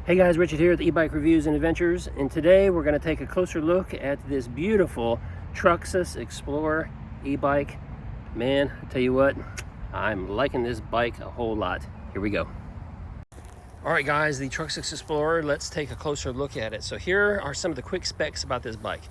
Hey guys, Richard here at the eBike Reviews and Adventures, and today we're going to take a closer look at this beautiful TROXUS Explorer e-bike. Man, I tell you what, I'm liking this bike a whole lot. Here we go. Alright guys, the TROXUS Explorer, let's take a closer look at it. So here are some of the quick specs about this bike.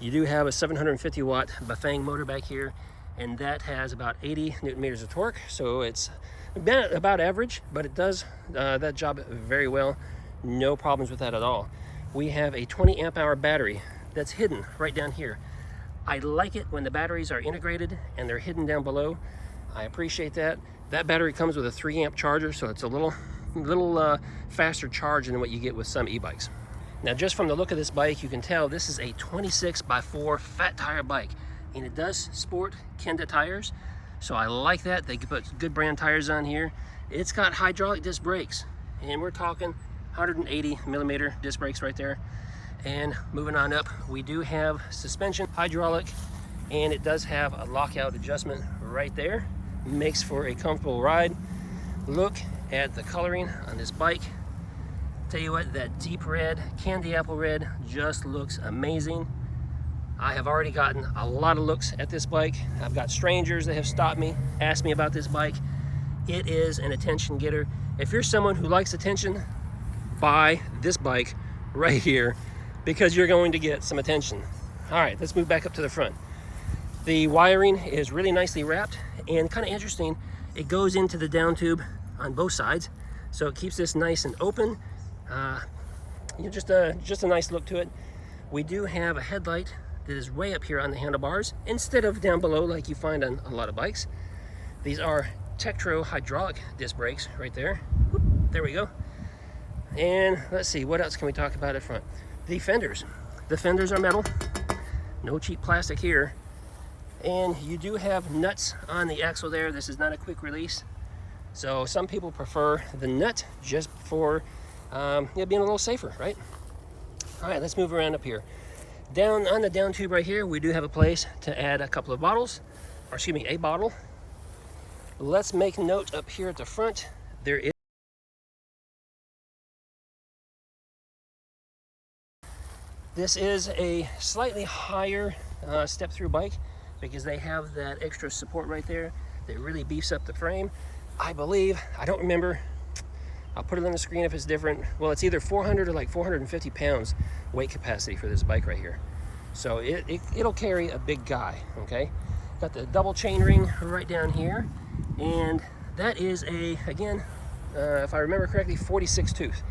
You do have a 750 watt Bafang motor back here, and that has about 80 Newton meters of torque, so it's about average, but it does that job very well. No problems with that at all. We have a 20 amp hour battery that's hidden right down here. I like it when the batteries are integrated and they're hidden down below. I appreciate that. That battery comes with a 3 amp charger, so it's a little faster charge than what you get with some e-bikes. Now, just from the look of this bike, you can tell this is a 26x4 fat tire bike, and it does sport Kenda tires, so I like that. They put good brand tires on here. It's got hydraulic disc brakes, and we're talking 180 millimeter disc brakes right there. And moving on up, we do have suspension, hydraulic, and it does have a lockout adjustment right there. Makes for a comfortable ride. Look at the coloring on this bike. Tell you what, that deep red, candy apple red, just looks amazing. I have already gotten a lot of looks at this bike. I've got strangers that have stopped me, asked me about this bike. It is an attention getter. If you're someone who likes attention, buy this bike right here, because you're going to get some attention. All right, let's move back up to the front. The wiring is really nicely wrapped and kind of interesting. It goes into the down tube on both sides, so it keeps this nice and open. Just a nice look to it. We do have a headlight that is way up here on the handlebars instead of down below like you find on a lot of bikes. These are Tactile hydraulic disc brakes right there. Whoop, there we go. And let's see, what else can we talk about up front? The fenders. The fenders are metal, no cheap plastic here. And you do have nuts on the axle there. This is not a quick release. So some people prefer the nut just for being a little safer, right? All right, let's move around up here. Down on the down tube right here, we do have a place to add a couple of bottles, or excuse me, a bottle. Let's make note up here at the front. There is This is a slightly higher Step-Thru bike because they have that extra support right there that really beefs up the frame. I believe, I don't remember, I'll put it on the screen if it's different. Well, it's either 400 or like 450 pounds weight capacity for this bike right here. So it'll carry a big guy, okay? Got the double chain ring right down here, and that is again, if I remember correctly, 46 tooth.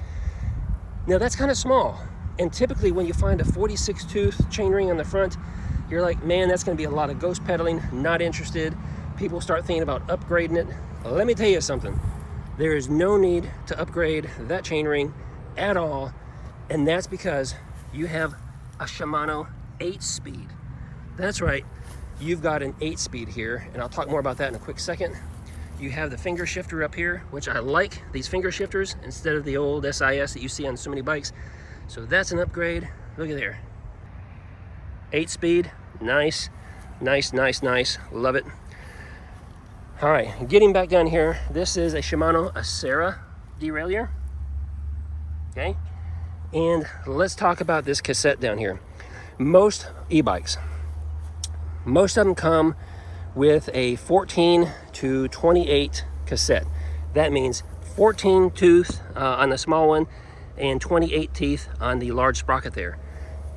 Now that's kind of small. And typically when you find a 46 tooth chain ring on the front, you're like, man, that's gonna be a lot of ghost pedaling, not interested. People start thinking about upgrading it. Let me tell you something. There is no need to upgrade that chain ring at all. And that's because you have a Shimano 8-speed. That's right, you've got an 8-speed here, and I'll talk more about that in a quick second. You have the finger shifter up here, which I like these finger shifters instead of the old SIS that you see on so many bikes. So that's an upgrade. Look at there. 8-speed, nice, nice, nice, nice. Love it. All right, getting back down here, this is a Shimano Acera derailleur. Okay, and let's talk about this cassette down here. Most e-bikes, most of them come with a 14 to 28 cassette. That means 14 tooth on the small one, and 28 teeth on the large sprocket there.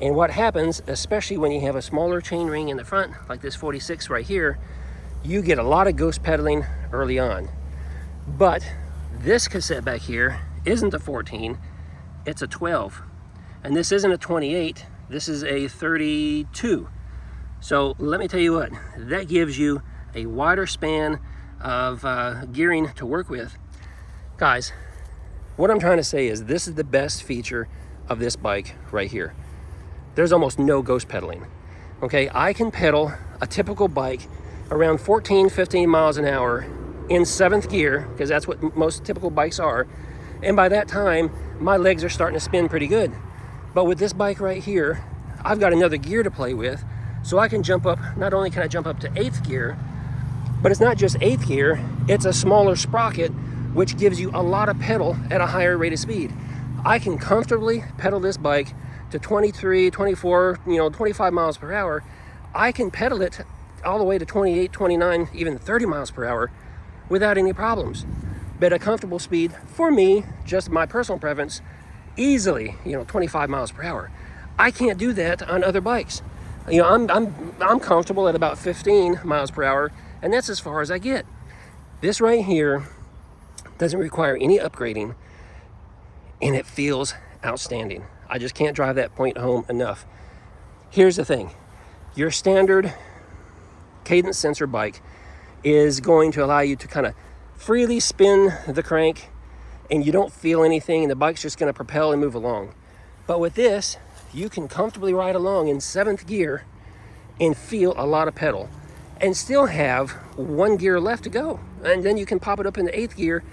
And what happens, especially when you have a smaller chain ring in the front, like this 46 right here, you get a lot of ghost pedaling early on. But this cassette back here isn't a 14, it's a 12. And this isn't a 28, this is a 32. So let me tell you what, that gives you a wider span of gearing to work with. Guys, what I'm trying to say is this is the best feature of this bike right here. There's almost no ghost pedaling. Okay, I can pedal a typical bike around 14, 15 miles an hour in 7th gear, because that's what most typical bikes are. And by that time, my legs are starting to spin pretty good. But with this bike right here, I've got another gear to play with, so I can jump up, not only can I jump up to 8th gear, but it's not just 8th gear, it's a smaller sprocket, which gives you a lot of pedal at a higher rate of speed. I can comfortably pedal this bike to 23, 24, 25 miles per hour. I can pedal it all the way to 28, 29, even 30 miles per hour without any problems. But a comfortable speed for me, just my personal preference, easily, 25 miles per hour. I can't do that on other bikes. I'm comfortable at about 15 miles per hour, and that's as far as I get. This right here doesn't require any upgrading, and it feels outstanding. I just can't drive that point home enough. Here's the thing. Your standard cadence sensor bike is going to allow you to kind of freely spin the crank, and you don't feel anything, and the bike's just going to propel and move along. But with this, you can comfortably ride along in 7th gear and feel a lot of pedal and still have 1 gear left to go. And then you can pop it up into 8th gear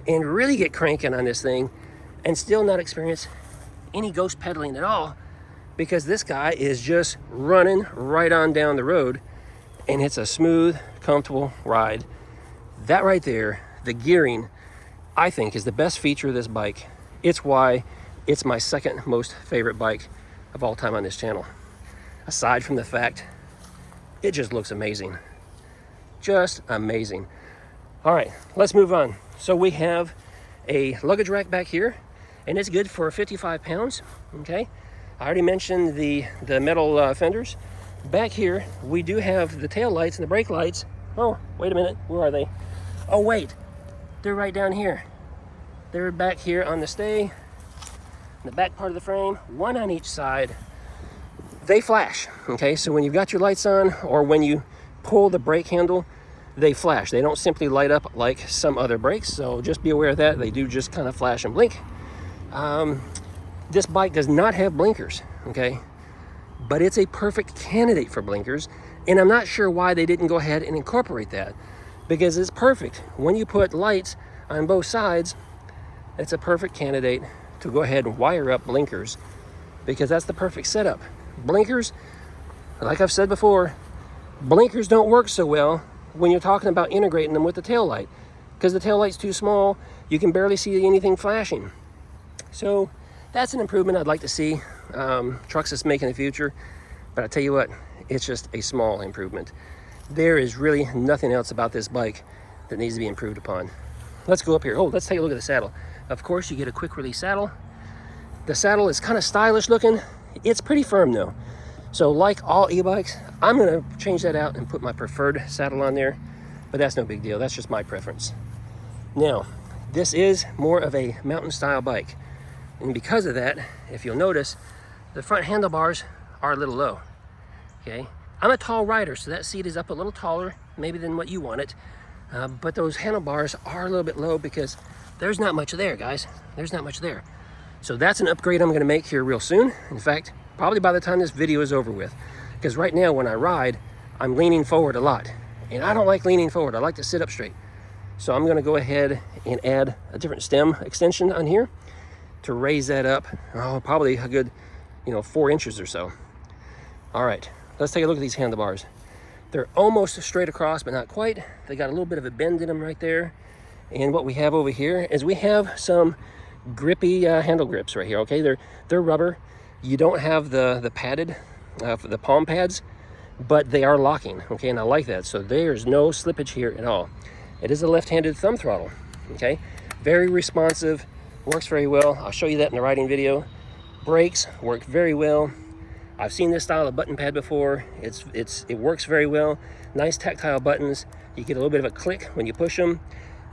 and really get cranking on this thing and still not experience any ghost pedaling at all, because this guy is just running right on down the road, and it's a smooth, comfortable ride. That right there, the gearing, I think, is the best feature of this bike. It's why it's my second most favorite bike of all time on this channel. Aside from the fact, it just looks amazing. Just amazing. All right, let's move on. So we have a luggage rack back here, and it's good for 55 pounds, okay? I already mentioned the metal fenders. Back here, we do have the tail lights and the brake lights. Oh, wait a minute, where are they? Oh wait, they're right down here. They're back here on the stay, the back part of the frame, one on each side. They flash, okay? So when you've got your lights on, or when you pull the brake handle, they flash. They don't simply light up like some other brakes, so just be aware of that. They do just kind of flash and blink. This bike does not have blinkers, okay? But it's a perfect candidate for blinkers, and I'm not sure why they didn't go ahead and incorporate that, because it's perfect. When you put lights on both sides, it's a perfect candidate to go ahead and wire up blinkers, because that's the perfect setup. Blinkers, like I've said before, blinkers don't work so well when you're talking about integrating them with the tail light, because the tail light's too small, you can barely see anything flashing. So that's an improvement I'd like to see TROXUS make in the future, but I tell you what, it's just a small improvement. There is really nothing else about this bike that needs to be improved upon. Let's go up here. Oh, let's take a look at the saddle. Of course, you get a quick release saddle. The saddle is kind of stylish looking. It's pretty firm though. So like all e-bikes, I'm gonna change that out and put my preferred saddle on there, but that's no big deal. That's just my preference. Now, this is more of a mountain style bike. And because of that, if you'll notice, the front handlebars are a little low, okay? I'm a tall rider, so that seat is up a little taller, maybe than what you want it. But those handlebars are a little bit low because there's not much there, guys. There's not much there. So that's an upgrade I'm gonna make here real soon. In fact, probably by the time this video is over with. Because right now when I ride, I'm leaning forward a lot. And I don't like leaning forward, I like to sit up straight. So I'm gonna go ahead and add a different stem extension on here to raise that up, probably a good, 4 inches or so. All right, let's take a look at these handlebars. They're almost straight across, but not quite. They got a little bit of a bend in them right there. And what we have over here is we have some grippy handle grips right here, okay? They're rubber. You don't have the padded, the palm pads, but they are locking, okay? And I like that. So there's no slippage here at all. It is a left-handed thumb throttle, okay? Very responsive, works very well. I'll show you that in the riding video. Brakes work very well. I've seen this style of button pad before. It works very well. Nice tactile buttons. You get a little bit of a click when you push them.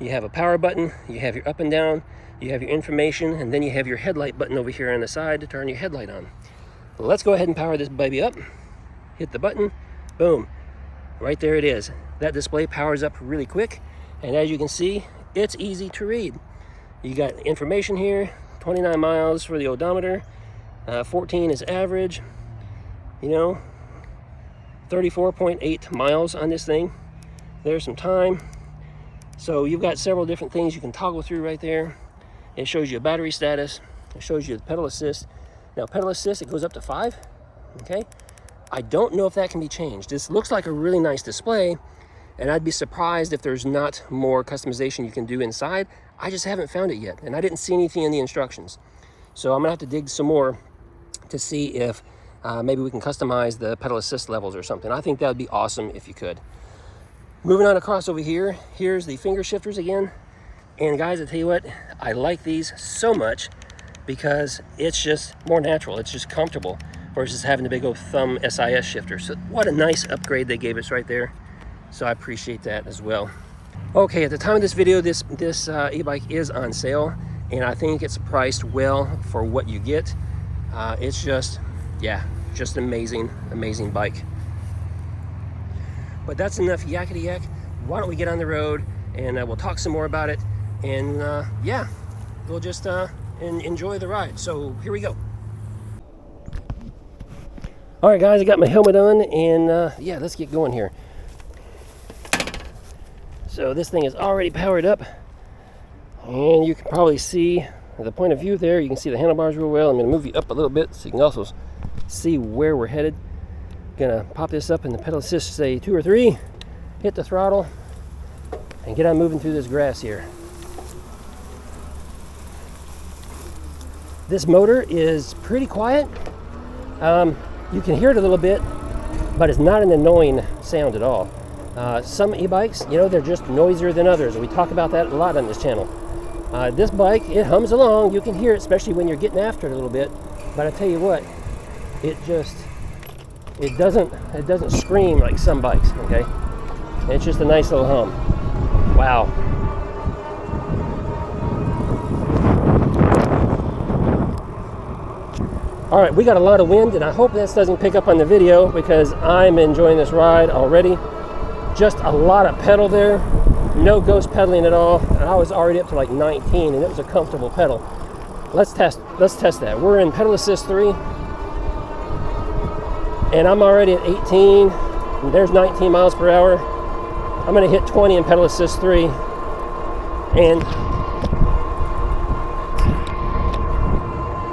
You have a power button, you have your up and down, you have your information, and then you have your headlight button over here on the side to turn your headlight on. Let's go ahead and power this baby up. Hit the button, boom. Right there it is. That display powers up really quick, and as you can see, it's easy to read. You got information here, 29 miles for the odometer, 14 is average, 34.8 miles on this thing. There's some time. So you've got several different things you can toggle through right there. It shows you a battery status. It shows you the pedal assist. Now pedal assist, it goes up to 5, okay? I don't know if that can be changed. This looks like a really nice display, and I'd be surprised if there's not more customization you can do inside. I just haven't found it yet, and I didn't see anything in the instructions. So I'm gonna have to dig some more to see if maybe we can customize the pedal assist levels or something. I think that would be awesome if you could. Moving on across over here, here's the finger shifters again. And guys, I tell you what, I like these so much because it's just more natural. It's just comfortable versus having the big old thumb SIS shifter. So what a nice upgrade they gave us right there. So I appreciate that as well. Okay, at the time of this video, this e-bike is on sale, and I think it's priced well for what you get. It's just, yeah, just an amazing bike. But that's enough yakety yak. Why don't we get on the road and we'll talk some more about it, and yeah, we'll just enjoy the ride. So here we go. All right, guys, I got my helmet on, and yeah, let's get going here. So this thing is already powered up, and you can probably see the point of view there. You can see the handlebars real well. I'm going to move you up a little bit so you can also see where we're headed. Gonna pop this up in the pedal assist, say 2 or 3, hit the throttle, and get on moving through this grass here. This motor is pretty quiet. You can hear it a little bit, but it's not an annoying sound at all. Some e-bikes, you know, they're just noisier than others. We talk about that a lot on this channel. This bike, it hums along. You can hear it, especially when you're getting after it a little bit. But I tell you what, it doesn't scream like some bikes. Okay, it's just a nice little hum. Wow. All right, we got a lot of wind, and I hope this doesn't pick up on the video because I'm enjoying this ride already. Just a lot of pedal there, no ghost pedaling at all. And I was already up to like 19, and it was a comfortable pedal. Let's test that. We're in pedal assist 3, and I'm already at 18. And there's 19 miles per hour. I'm gonna hit 20 in pedal assist 3, and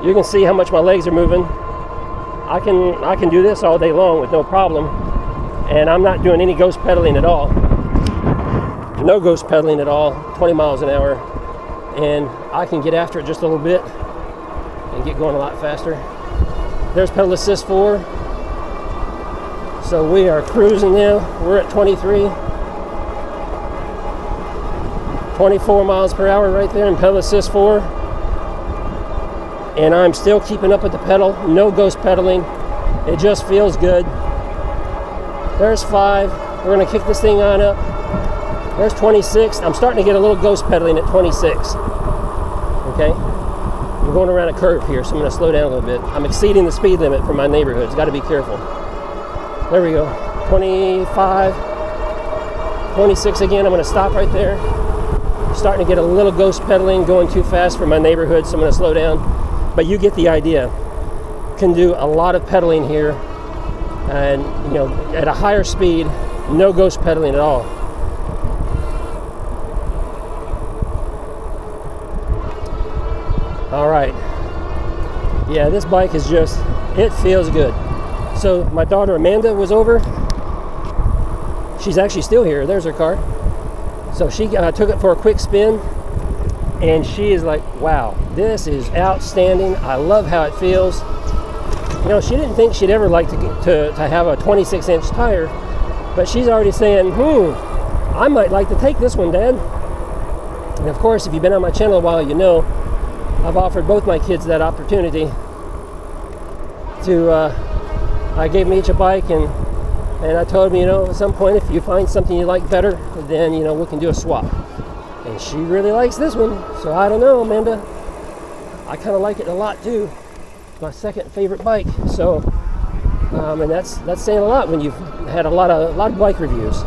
you can see how much my legs are moving. I can do this all day long with no problem. And I'm not doing any ghost pedaling at all. No ghost pedaling at all, 20 miles an hour. And I can get after it just a little bit and get going a lot faster. There's pedal assist 4. So we are cruising now. We're at 23. 24 miles per hour right there in pedal assist 4. And I'm still keeping up with the pedal. No ghost pedaling. It just feels good. There's 5. We're going to kick this thing on up. There's 26. I'm starting to get a little ghost pedaling at 26. Okay? I'm going around a curve here, so I'm going to slow down a little bit. I'm exceeding the speed limit for my neighborhood. It's got to be careful. There we go. 25. 26 again. I'm going to stop right there. I'm starting to get a little ghost pedaling, going too fast for my neighborhood, so I'm going to slow down. But you get the idea. Can do a lot of pedaling here. And, you know, at a higher speed, no ghost pedaling at all. All right. Yeah, this bike is just, it feels good. So my daughter Amanda was over. She's actually still here. There's her car. So she took it for a quick spin, and she is like, wow, this is outstanding. I love how it feels. You know, she didn't think she'd ever like to have a 26-inch tire, but she's already saying, I might like to take this one, Dad. And of course, if you've been on my channel a while, you know I've offered both my kids that opportunity to, I gave them each a bike, and I told them, you know, at some point, if you find something you like better, then, you know, we can do a swap. And she really likes this one, so I don't know, Amanda. I kind of like it a lot, too. My second favorite bike, so and that's saying a lot when you've had a lot of bike reviews.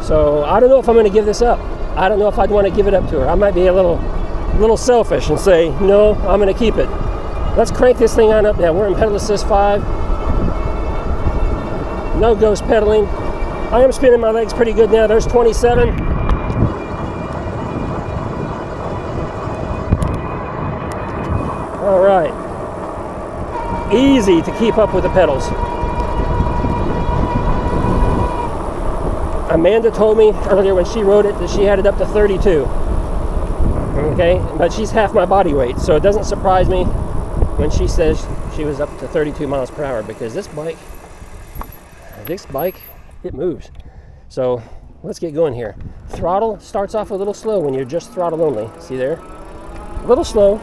So I don't know if I'm going to give this up. I don't know if I'd want to give it up to her. I might be a little selfish and say no, I'm going to keep it. Let's crank this thing on up now. We're in pedal assist 5. No ghost pedaling. I am spinning my legs pretty good now. There's 27. All right. Easy to keep up with the pedals. Amanda told me earlier when she rode it that she had it up to 32. Okay, but she's half my body weight, so it doesn't surprise me when she says she was up to 32 miles per hour, because this bike, it moves. So let's get going here. Throttle starts off a little slow when you're just throttle only. See there? A little slow.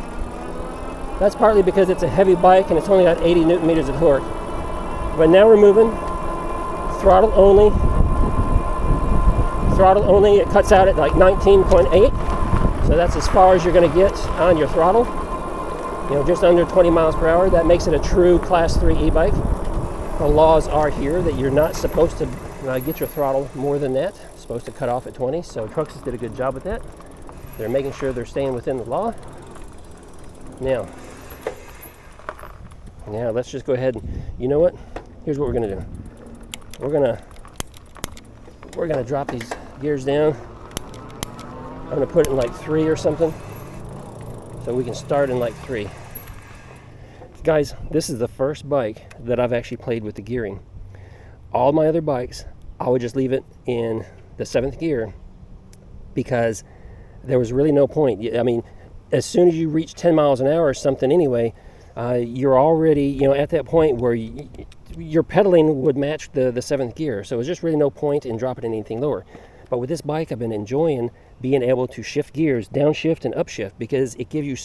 That's partly because it's a heavy bike and it's only got 80 Newton meters of torque. But now we're moving. Throttle only. Throttle only, it cuts out at like 19.8. So that's as far as you're going to get on your throttle. You know, just under 20 miles per hour. That makes it a true Class 3 e-bike. The laws are here that you're not supposed to get your throttle more than that. It's supposed to cut off at 20. So TROXUS did a good job with that. They're making sure they're staying within the law. Now let's just go ahead and, you know what? Here's what we're going to do. We're gonna drop these gears down. I'm gonna put it in like 3 or something, so we can start in like 3. Guys, this is the first bike that I've actually played with the gearing. All my other bikes, I would just leave it in the 7th gear because there was really no point. I mean, as soon as you reach 10 miles an hour or something anyway, you're already, at that point where your pedaling would match the 7th gear. So there's just really no point in dropping anything lower. But with this bike, I've been enjoying being able to shift gears, downshift and upshift, because it gives you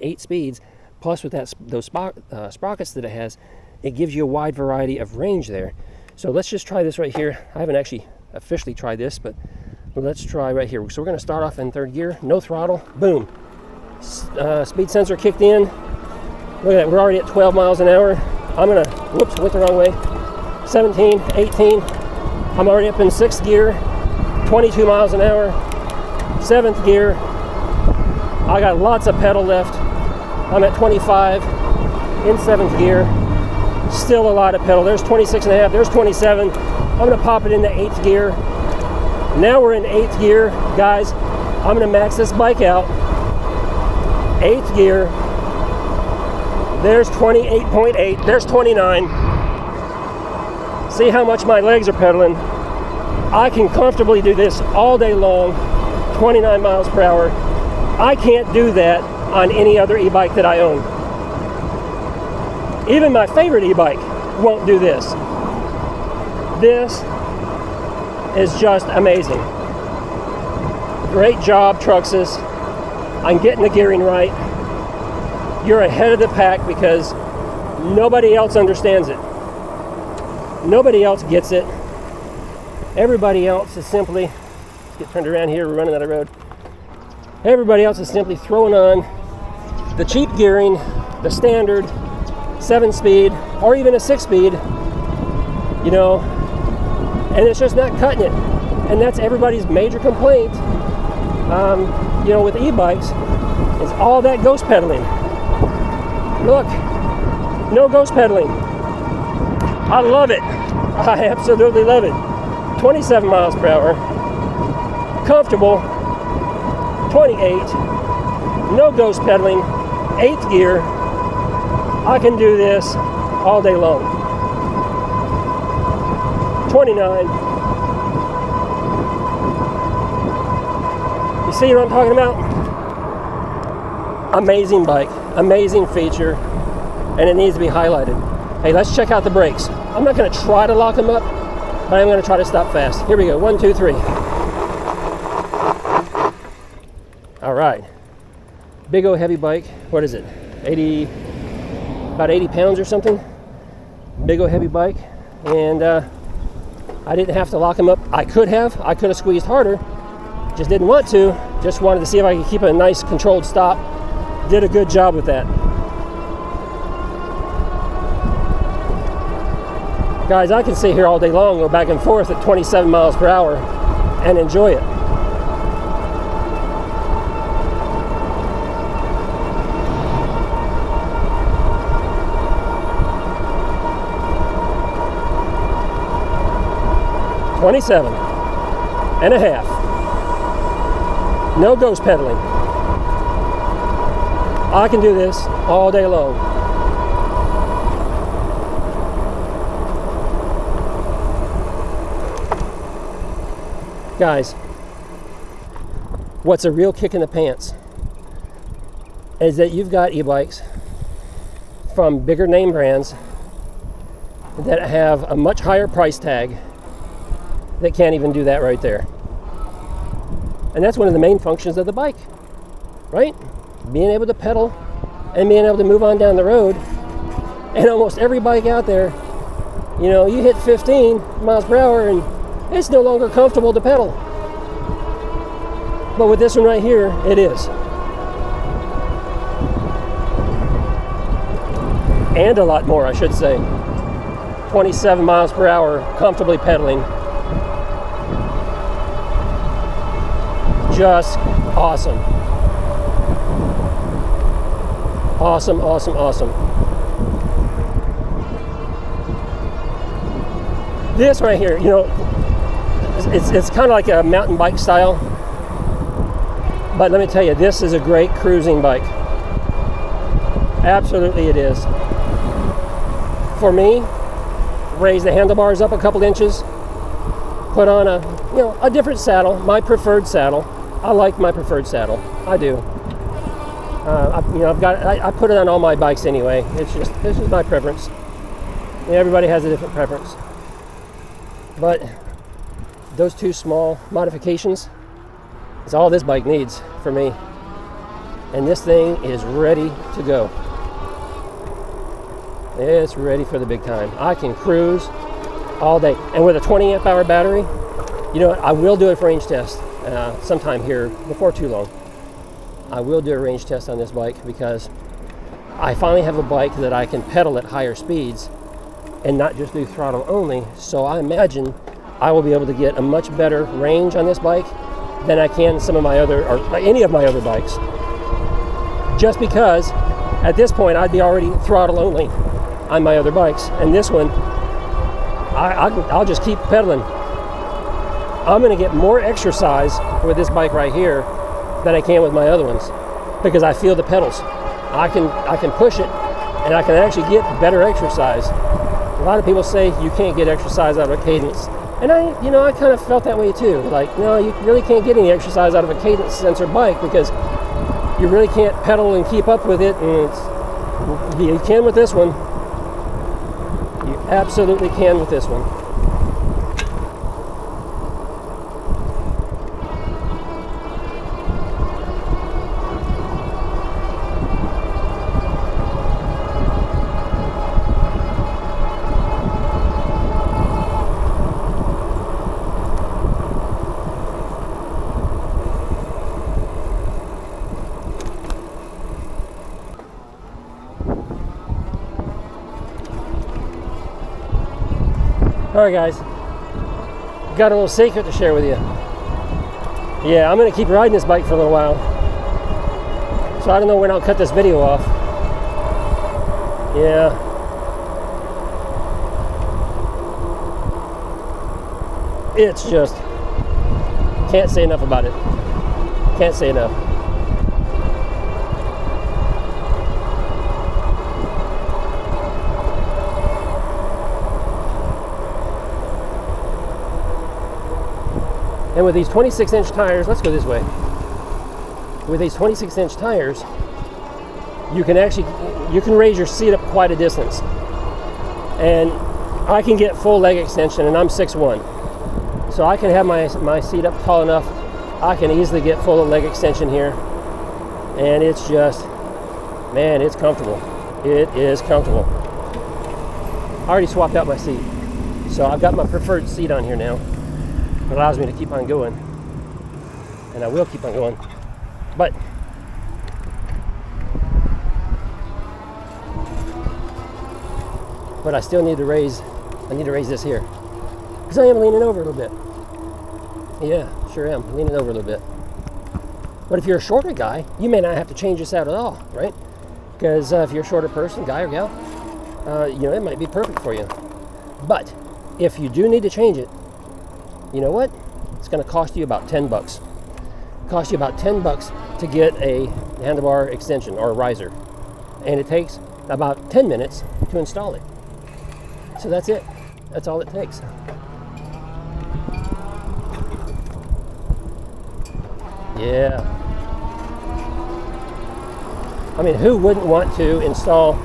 8 speeds, plus with those sprockets that it has, it gives you a wide variety of range there. So let's just try this right here. I haven't actually officially tried this, but let's try right here. So we're going to start off in 3rd gear, no throttle, boom. Speed sensor kicked in. Look at that, we're already at 12 miles an hour. I'm gonna, whoops, went the wrong way. 17, 18, I'm already up in 6th gear, 22 miles an hour. 7th gear, I got lots of pedal left. I'm at 25 in 7th gear. Still a lot of pedal. There's 26 and a half, there's 27. I'm gonna pop it into 8th gear. Now we're in 8th gear, guys. I'm gonna max this bike out. 8th gear. There's 28.8, there's 29. See how much my legs are pedaling. I can comfortably do this all day long, 29 miles per hour. I can't do that on any other e-bike that I own. Even my favorite e-bike won't do this. This is just amazing. Great job, TROXUS. I'm getting the gearing right. You're ahead of the pack because nobody else understands it. Nobody else gets it. Everybody else is simply, let's get turned around here, we're running out of road. Everybody else is simply throwing on the cheap gearing, the standard 7-speed, or even a 6-speed, and it's just not cutting it. And that's everybody's major complaint, with e-bikes, is all that ghost pedaling. Look, no ghost pedaling. I love it. I absolutely love it. 27 miles per hour. Comfortable. 28. No ghost pedaling. 8th gear. I can do this all day long. 29. You see what I'm talking about? Amazing bike. Amazing feature, and it needs to be highlighted. Hey, let's check out the brakes. I'm not going to try to lock them up, but I'm going to try to stop fast. Here we go. 1, 2, 3. All right. Big old heavy bike. What is it? About 80 pounds or something. Big old heavy bike, and I didn't have to lock them up. I could have squeezed harder. Just didn't want to. Just wanted to see if I could keep a nice controlled stop. Did a good job with that. Guys, I can sit here all day long, go back and forth at 27 miles per hour and enjoy it. $27 and a half. No ghost pedaling. I can do this all day long. Guys, what's a real kick in the pants is that you've got e-bikes from bigger name brands that have a much higher price tag that can't even do that right there. And that's one of the main functions of the bike, right? Being able to pedal and being able to move on down the road. And almost every bike out there, you know, you hit 15 miles per hour and it's no longer comfortable to pedal. But with this one right here, it is. And a lot more, I should say. 27 miles per hour, comfortably pedaling. Just awesome. Awesome, awesome, awesome. This right here, you know, it's kind of like a mountain bike style. But let me tell you, this is a great cruising bike. Absolutely it is. For me, raise the handlebars up a couple inches, put on a different saddle, my preferred saddle. I like my preferred saddle. I do. I put it on all my bikes anyway. This is my preference. Everybody has a different preference. But those two small modifications is all this bike needs for me. And this thing is ready to go. It's ready for the big time. I can cruise all day. And with a 20 amp hour battery, you know what? I will do a range test sometime here before too long. I will do a range test on this bike because I finally have a bike that I can pedal at higher speeds and not just do throttle only. So I imagine I will be able to get a much better range on this bike than I can some of my other, or any of my other bikes. Just because at this point I'd be already throttle only on my other bikes. And this one, I'll just keep pedaling. I'm gonna get more exercise with this bike right here than I can with my other ones because I feel the pedals. I can push it and I can actually get better exercise. A lot of people say you can't get exercise out of a cadence. And I kind of felt that way too. Like, no, you really can't get any exercise out of a cadence sensor bike because you really can't pedal and keep up with it. And you can with this one. You absolutely can with this one. Alright guys, got a little secret to share with you. Yeah, I'm going to keep riding this bike for a little while. So I don't know when I'll cut this video off. Yeah. It's just, can't say enough about it. Can't say enough. And with these 26-inch tires, let's go this way. With these 26-inch tires, you can raise your seat up quite a distance. And I can get full leg extension, and I'm 6'1". So I can have my seat up tall enough. I can easily get full leg extension here. And it's just, man, it's comfortable. It is comfortable. I already swapped out my seat. So I've got my preferred seat on here now. It allows me to keep on going, and I will keep on going, but I still need to raise this here because I am leaning over a little bit. Yeah, sure am leaning over a little bit. But if you're a shorter guy, you may not have to change this out at all, right? Because if you're a shorter person, guy or gal, it might be perfect for you. But if you do need to change it, you know what? It's going to cost you about 10 bucks. Cost you about 10 bucks to get a handlebar extension or a riser. And it takes about 10 minutes to install it. So that's it. That's all it takes. Yeah. I mean, who wouldn't want to install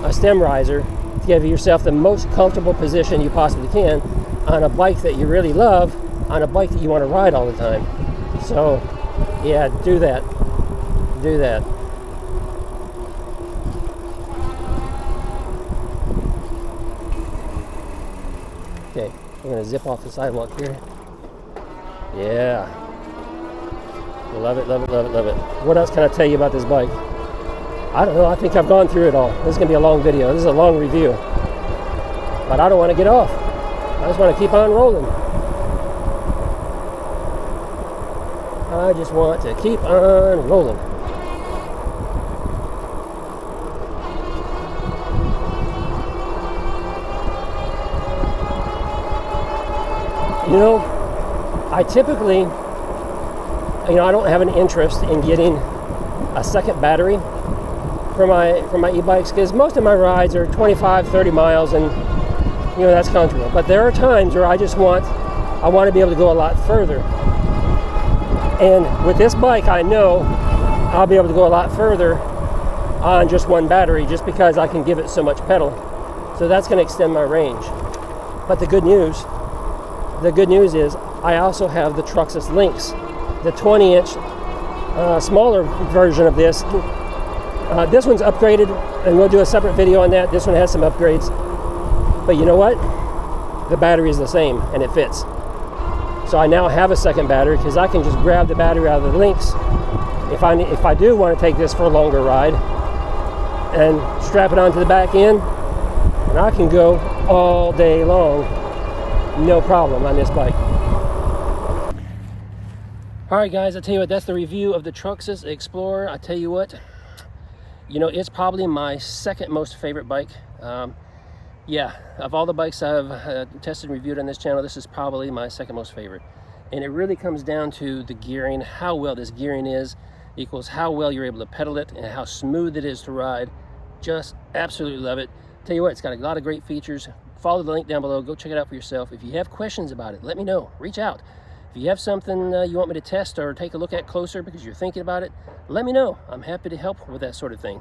a stem riser to give yourself the most comfortable position you possibly can on a bike that you really love, on a bike that you want to ride all the time? So, yeah, do that. Do that. Okay, we're going to zip off the sidewalk here. Yeah. Love it, love it, love it, love it. What else can I tell you about this bike? I don't know. I think I've gone through it all. This is going to be a long video. This is a long review. But I don't want to get off. I just want to keep on rolling. I just want to keep on rolling. You know, I typically, I don't have an interest in getting a second battery for my e-bikes, because most of my rides are 25, 30 miles, and that's comfortable. But there are times where I want to be able to go a lot further. And with this bike, I know I'll be able to go a lot further on just one battery, just because I can give it so much pedal. So that's going to extend my range. But the good news is I also have the TROXUS Lynx, the 20-inch smaller version of this. This one's upgraded, and we'll do a separate video on that. This one has some upgrades. But you know what? The battery is the same, and it fits. So I now have a second battery, because I can just grab the battery out of the Lynx if I do want to take this for a longer ride, and strap it onto the back end, and I can go all day long, no problem, on this bike. Alright guys, I tell you what, that's the review of the TROXUS Explorer. I tell you what, it's probably my second most favorite bike. Yeah, of all the bikes I've tested and reviewed on this channel, this is probably my second most favorite. And it really comes down to the gearing. How well this gearing is equals how well you're able to pedal it and how smooth it is to ride. Just absolutely love it. Tell you what, it's got a lot of great features. Follow the link down below. Go check it out for yourself. If you have questions about it, let me know. Reach out. If you have something you want me to test or take a look at closer because you're thinking about it, let me know. I'm happy to help with that sort of thing.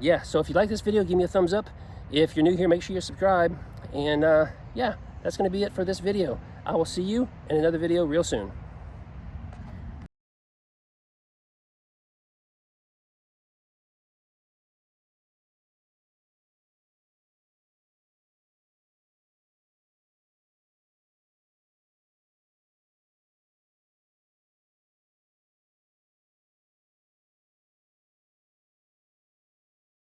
Yeah, so if you like this video, give me a thumbs up. If you're new here, make sure you subscribe. And yeah, that's going to be it for this video. I will see you in another video real soon.